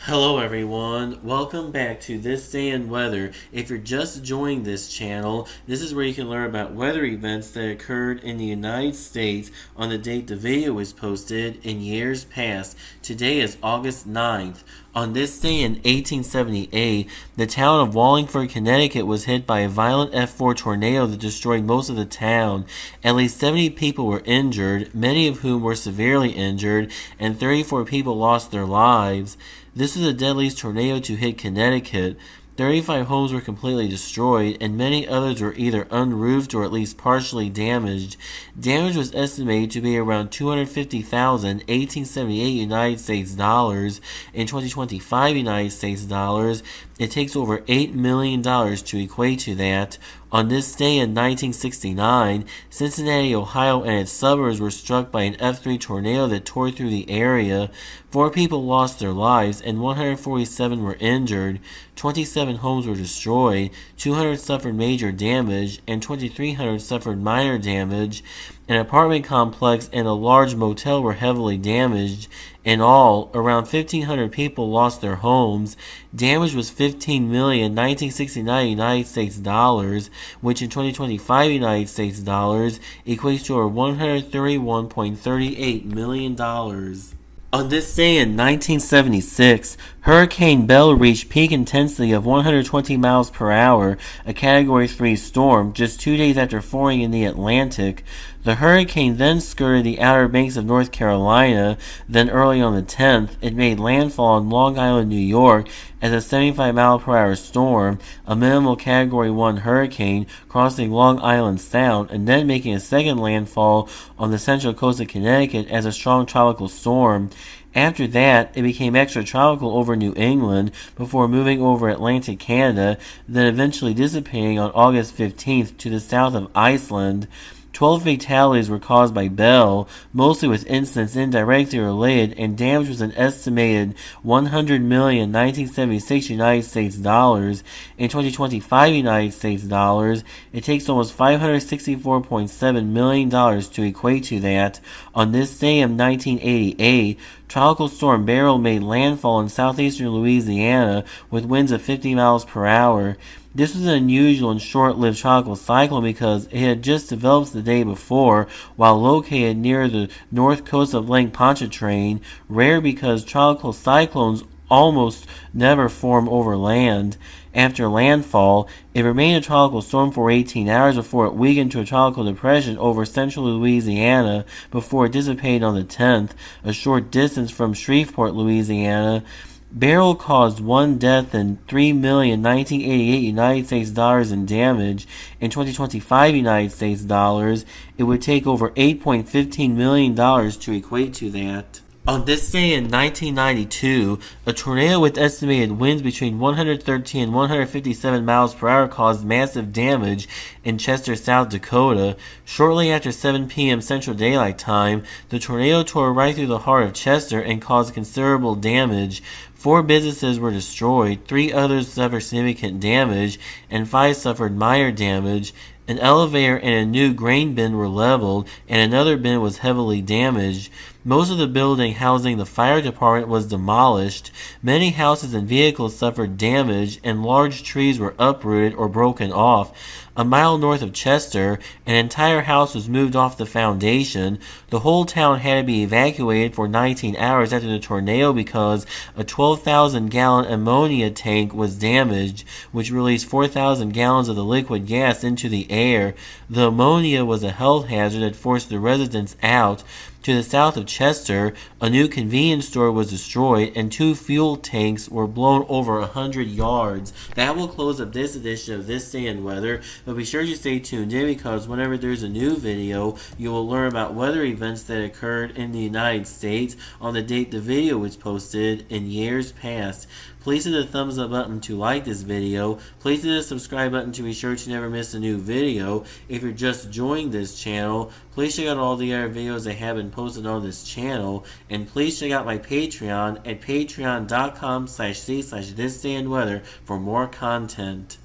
Hello everyone, welcome back to This Day in Weather. If you're just joining this channel, this is where you can learn about weather events that occurred in the United States on the date the video was posted in years past. Today is August 9th. On this day in 1878, the town of Wallingford, Connecticut was hit by a violent F4 tornado that destroyed most of the town. At least 70 people were injured, many of whom were severely injured, and 34 people lost their lives. This was the deadliest tornado to hit Connecticut. 35 homes were completely destroyed, and many others were either unroofed or at least partially damaged. Damage was estimated to be around 250,000 1878 United States dollars. In 2025 United States dollars, it takes over $8 million to equate to that. On this day in 1969, Cincinnati, Ohio and its suburbs were struck by an F3 tornado that tore through the area. 4 people lost their lives and 147 were injured. 27 homes were destroyed, 200 suffered major damage, and 2,300 suffered minor damage. An apartment complex and a large motel were heavily damaged. In all, around 1,500 people lost their homes. Damage was 15 million 1969 United States dollars, which in 2025 United States dollars equates to over $131.38 million. On this day in 1976, Hurricane Belle reached peak intensity of 120 miles per hour, a Category 3 storm, just 2 days after forming in the Atlantic. The hurricane then skirted the Outer Banks of North Carolina. Then early on the 10th, it made landfall on Long Island, New York as a 75-mile-per-hour storm, a minimal Category 1 hurricane, crossing Long Island Sound, and then making a second landfall on the central coast of Connecticut as a strong tropical storm. After that, it became extratropical over New England before moving over Atlantic Canada, then eventually dissipating on August 15th to the south of Iceland. 12 fatalities were caused by Belle, mostly with incidents indirectly related, and damage was an estimated 100 million 1976 United States dollars. In 2025 United States dollars, it takes almost $564.7 million to equate to that. On this day in 1988, Tropical Storm Beryl made landfall in southeastern Louisiana with winds of 50 miles per hour. This was an unusual and short-lived tropical cyclone because it had just developed the day before while located near the north coast of Lake Pontchartrain, rare because tropical cyclones almost never form over land. After landfall, it remained a tropical storm for 18 hours before it weakened to a tropical depression over central Louisiana before it dissipated on the 10th, a short distance from Shreveport, Louisiana. Beryl caused 1 death and 3 million 1988 United States dollars in damage. In 2025 United States dollars, it would take over $8.15 million to equate to that. On this day in 1992, a tornado with estimated winds between 113 and 157 miles per hour caused massive damage in Chester, South Dakota. Shortly after 7 p.m. Central Daylight Time, the tornado tore right through the heart of Chester and caused considerable damage. 4 businesses were destroyed, 3 others suffered significant damage, and 5 suffered minor damage. An elevator and a new grain bin were leveled, and another bin was heavily damaged. Most of the building housing the fire department was demolished. Many houses and vehicles suffered damage, and large trees were uprooted or broken off. A mile north of Chester, an entire house was moved off the foundation. The whole town had to be evacuated for 19 hours after the tornado because a 12,000-gallon ammonia tank was damaged, which released 4,000 gallons of the liquid gas into the air. The ammonia was a health hazard that forced the residents out. To the south of Chester, a new convenience store was destroyed and 2 fuel tanks were blown over 100 yards. That will close up this edition of This Day in Weather, but be sure to stay tuned in because whenever there's a new video, you will learn about weather events that occurred in the United States on the date the video was posted in years past. Please hit the thumbs up button to like this video. Please hit the subscribe button to be sure to never miss a new video. If you're just joining this channel, please check out all the other videos that have been posted on this channel. And please check out my Patreon at patreon.com/c/thisdayinweather for more content.